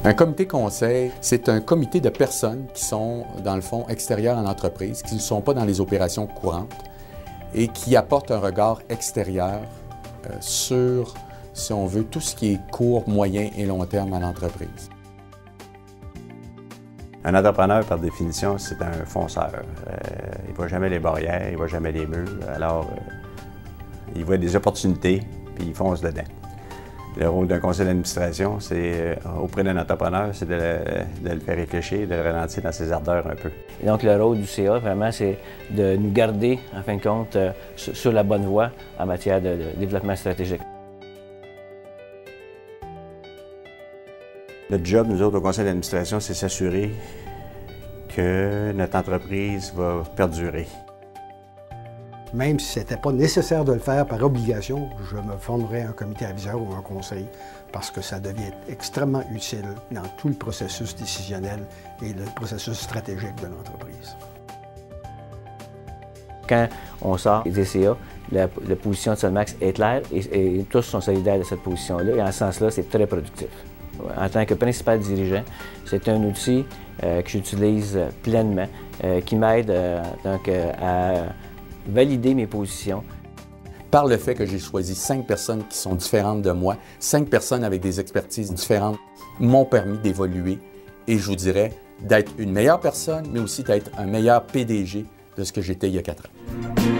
Un comité conseil, c'est un comité de personnes qui sont, dans le fond, extérieures à l'entreprise, qui ne sont pas dans les opérations courantes et qui apportent un regard extérieur sur, si on veut, tout ce qui est court, moyen et long terme à l'entreprise. Un entrepreneur, par définition, c'est un fonceur. Il ne voit jamais les barrières, il ne voit jamais les murs. Alors, il voit des opportunités, puis il fonce dedans. Le rôle d'un conseil d'administration, c'est auprès d'un entrepreneur, c'est de le faire réfléchir, de le ralentir dans ses ardeurs un peu. Et donc le rôle du CA, vraiment, c'est de nous garder, en fin de compte, sur la bonne voie en matière de développement stratégique. Notre job, nous autres, au conseil d'administration, c'est s'assurer que notre entreprise va perdurer. Même si ce n'était pas nécessaire de le faire par obligation, je me formerais un comité aviseur ou un conseil parce que ça devient extrêmement utile dans tout le processus décisionnel et le processus stratégique de l'entreprise. Quand on sort des CA, la position de Solmax est claire et tous sont solidaires de cette position-là et en ce sens-là, c'est très productif. En tant que principal dirigeant, c'est un outil que j'utilise pleinement, qui m'aide donc à valider mes positions. Par le fait que j'ai choisi 5 personnes qui sont différentes de moi, 5 personnes avec des expertises différentes, m'ont permis d'évoluer et je vous dirais d'être une meilleure personne, mais aussi d'être un meilleur PDG de ce que j'étais il y a 4 ans.